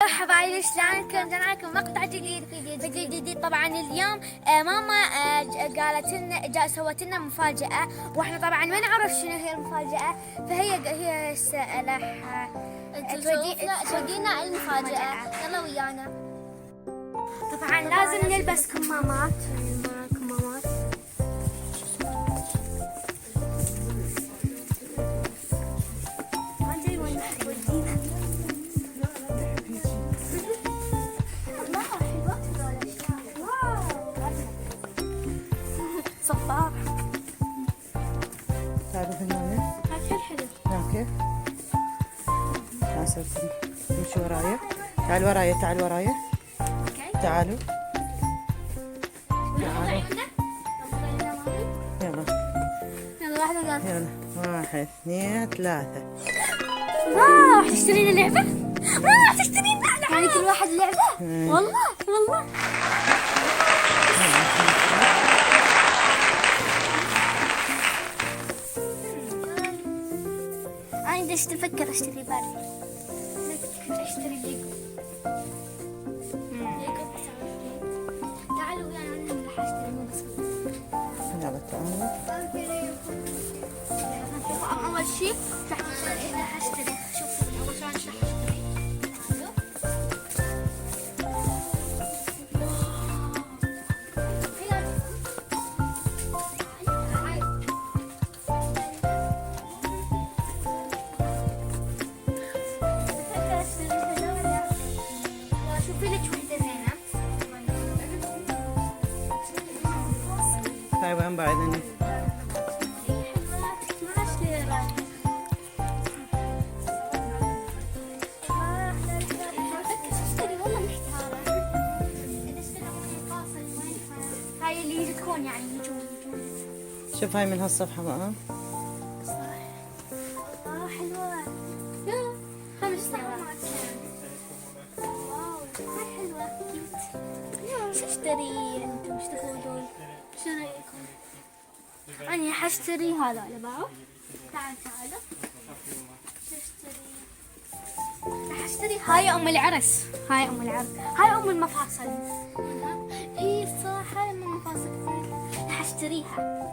حبايبي شلونكم؟ رجعنا لكم مقطع جديد فيديو جديد. طبعا اليوم ماما قالت لنا سوت لنا مفاجأة، واحنا طبعا ما نعرف شنو هي المفاجأة، فهي راح تودينا المفاجأة. يلا ويانا. طبعا لازم نلبس كمامات. صباح تعرف هنا كل حلو. كيف؟ عسلكم امشي ورايا. تعال ورايا تعالوا تعالوا تعالوا يلا يلا واحدة قال يلا 1 2 3. راح تشترين اللعبة؟ راح تشترين لعبة يعني كل واحد لعبة؟ والله أنا بدي أفكر أشتري باربي. أشتري ليجو. تعالوا ويانا أنا راح أشتري مو بس. يلا تعالوا. أول شيء راح أشتري. شوف أول شيء راح أشتري. شوفي لك وحدة زينة. هاي وين بعدني؟ هاي اللي تكون يعني نجوم. شوف هاي من هالصفحة بقى. حلوة. 5 ساعات. واو هاي حلوة. شو اشتري انتم؟ ايش تقولون؟ شو رايكم؟ أنا حاشتري هذا باعوا. تعالوا. شو اشتري؟ راح اشتري هاي ام العرس. هاي ام المفاصل. اي صح هاي ام المفاصل. راح اشتريها.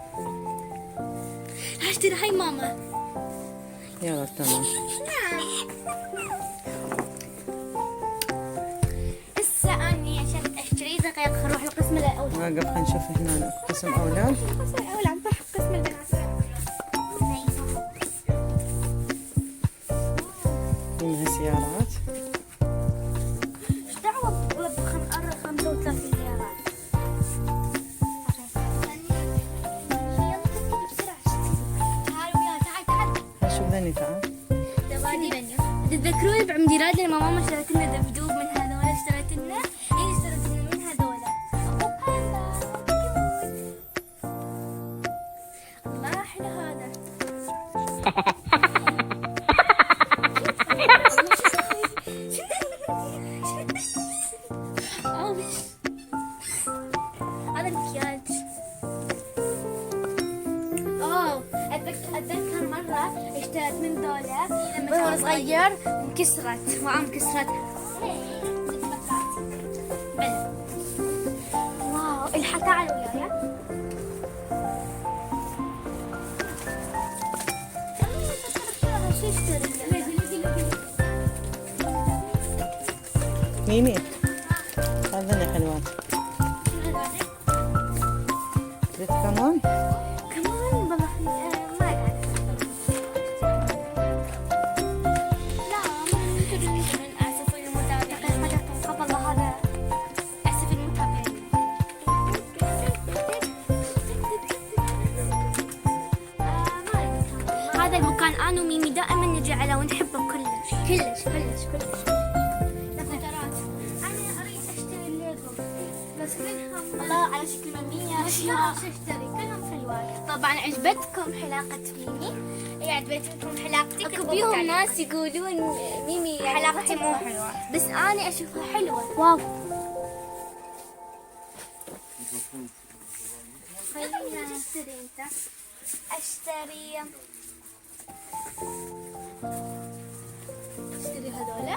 راح اشتري هاي ماما. يلا تمام. هسه اني عشان اشتري دقيقة اروح القسم الاول. واقف خلينا نشوف هنا قسم أولاد. القسم الاول عم بروح قسم البنات. منها سيارات. ايش دعوة ب 35 سيارات. شوف ذني تعال. تتذكرون بعمديرات لما ماما اشترت لنا دبدوب من هذول؟ اشترت لنا من هذول. الله حلو هذا. هذا المكياج. اتذكر مرة اشتريت من ذولا وهو صغير انكسرت كسرتها. واو الحق تعالوا وياي. شو اشتري؟ ميمي هذني حلوات. تريد كمان؟ كمان والله ما قاعد. لا من اسف المتابعين. قبل هذا اسف المتابعين. هذا المكان انا وميمي دائما نجي عليه ونحبه كلش. نظارات. انا اريد اشتري الليجو بس كلهم الله على شكل ممية. اشياء شو اشتري كلهم حلوات. طبعا عجبتكم حلاقة ميمي؟ عجبتكم حلاقتي؟ اكو بيهم ناس يقولون ميمي حلاقتي مو حلوة، بس انا اشوفها حلوة. واو خلينا نشتري. انت اشتري هذولا.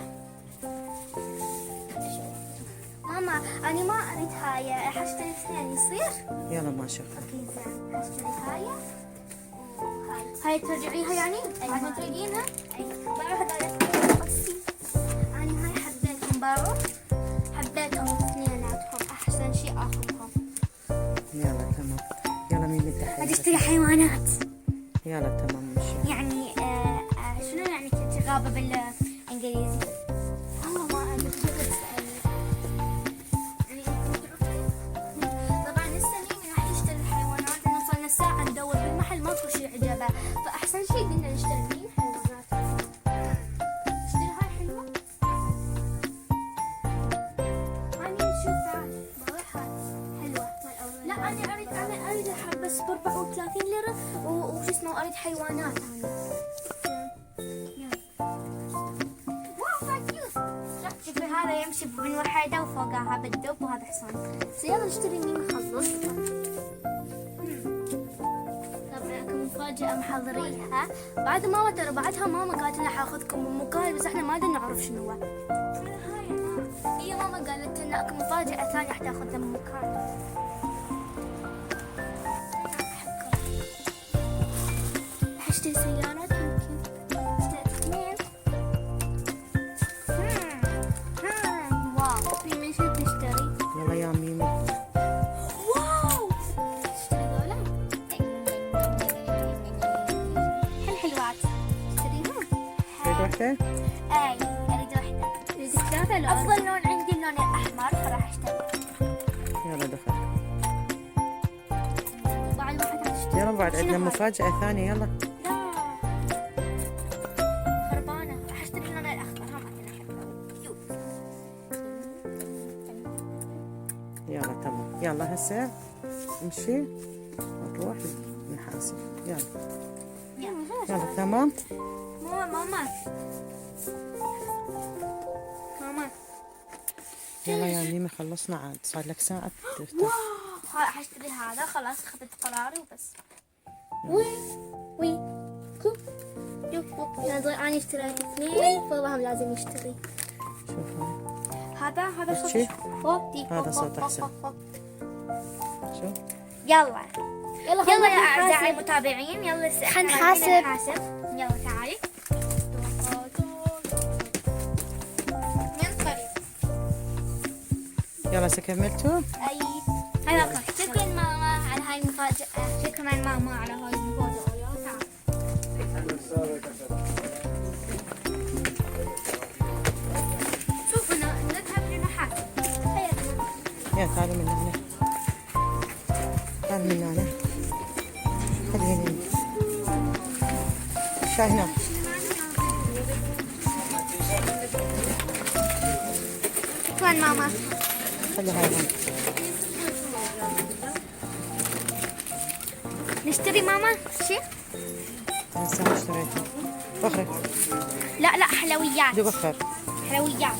أنا ما أريد هاي، حاشتري اثنين يصير؟ يلا ما شاء الله. أوكي زين، حاشتري هاي وهاي. هاي ترجعيها يعني؟ أيوة. بعد ما تريدينها؟ أي بارو هذول بصي. أنا هاي حبيتهم بارو، حبيتهم اثنيناتهم، أحسن شيء آخذهم. يلا تمام. يلا ميمي بدي تحية. اشتري حيوانات. يلا تمام مشي. يعني شنو يعني غابة بالانجليزي؟ والله ما أدري شو تسألني. طبعا هسه ميمي راح يشتري الحيوانات، لأن صار لنا ساعة ندور بالمحل ماكو شيء عجبه، فأحسن شيء قلنا نشتري مين حيوانات. نشتري هاي حلوة. هاي مين شوف تعال بروح هاي حلوة. لا أنا أريد حبة ب 34 ليرة وشو اسمه، أريد حيوانات شوفي هذا يمشي من وحيدة وفوقها بالدب وهذا حصان. يلا نشتري مين نخلص. طبعا اكو مفاجأة محضريها بعد ماما، ترى بعدها ماما قالت لنا حاخذكم من مكان بس احنا ما ادري نعرف شنو هو. هي ماما قالت لنا اكو مفاجأة ثانية حتاخذنا من مكان. راح اشتري سيارات يمكن. اشتريت اثنين. واو ميمي شو تشتري؟ يلا يا ميمي. واو تشتري ذولا؟ حلوات. تشتريهم؟ تريد وحدة؟ اي اريد واحدة. تريدي ثلاثة لو افضل لون عندي اللون الاحمر فراح اشتري. يلا دخل. بعد واحد حتشتري. يلا بعد عندنا مفاجأة ثانية. يلا. لا خربانة، راح اشتري اللون الاخضر، هم انا احبه كيوت. يلا تمام. يلا هسه امشي نروح نحاسب. يلا. يلا تمام. ماما يلا يا ميمي خلصنا عاد، صار لك ساعة تفتح. راح اشتري هذا، خلاص اخذت قراري وبس. وي لازم انا اشتريت اثنين والله لازم يشتري. شوف هاي. هذا بس صوت شي؟ فوق هذا صوت أحسن. شوف. يلا يلا يا اعزائي المتابعين، يلا حنحاسب. يلا تعالي. من قريب. يلا هسه كملتوا؟ اي هلا شكرا ماما على هاي المفاجأة. شكرا ماما على هاي المفاجأة. يلا تعالي. شوفوا نذهب لنحاسب. يا تعالي من هنا. تعالي من هنا. خليني. شاهنة. شكرا ماما. خلي هاي هون. نشتري ماما شيء؟ هسه ما اشتريتها. بخر. لا حلويات. دو بخر. حلويات.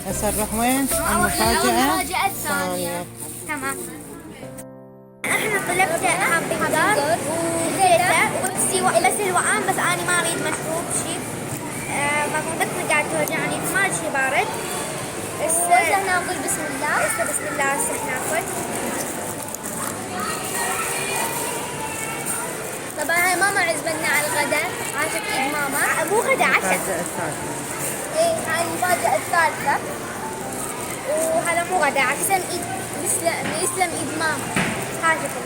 هسه نروح وين؟ المفاجأة الثانية. تمام. احنا طلبت همبرجر وزيتة وبيبسي وإلى سلوان، بس أنا ما أريد مشروب شيء. بطني قاعد توجعني، ما شيء بارد. هسه ناكل بسم الله. هسه بسم الله هسه ناكل. طبعا هاي ماما عزمنا على الغداء، عاشت ايد ماما. مو غدا عشاء. ايه هاي المفاجأة الثالثة. وهذا مو غدا عشاء. يسلم ايد، يسلم ايد ماما. هاي شوفوا.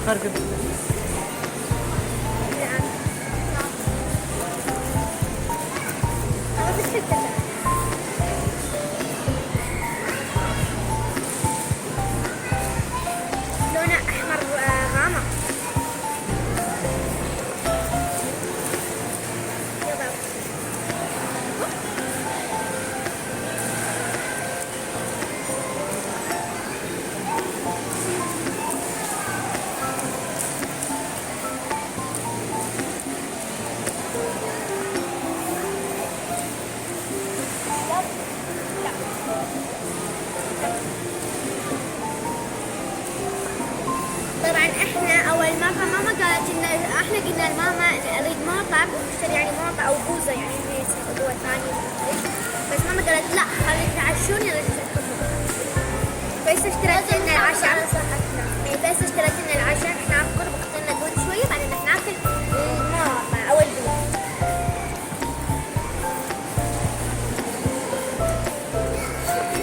فرق نعم. أنا بتحب كذا. لونه أحمر غامق. يلا. طبعا احنا اول مرة ماما قالت ان احنا قلنا لماما ان اريد مرطب ونشتري يعني مرطب او بوزة يعني هي موضوع ثاني. بس ماما قالت لا خلي تعشون يلا تاكلون. بس اشتريت لنا العشاء. بس اشتريت لنا العشاء احنا ناكل بقتلنا دود شوية بعدين رح ناكل المرطب او البوز.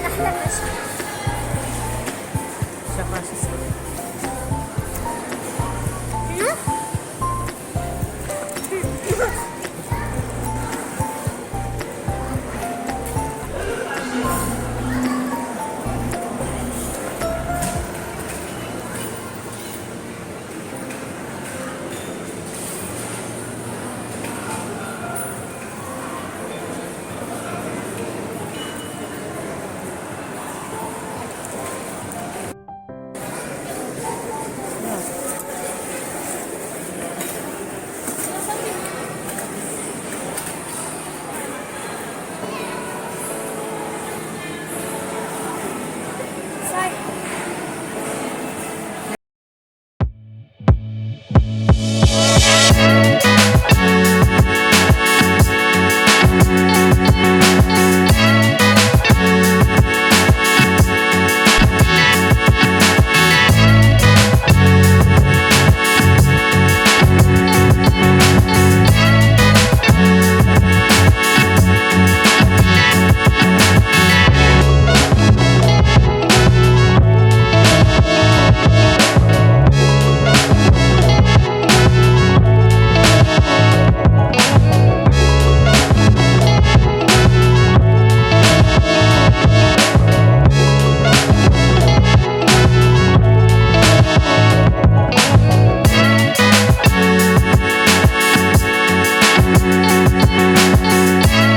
احلى مشي.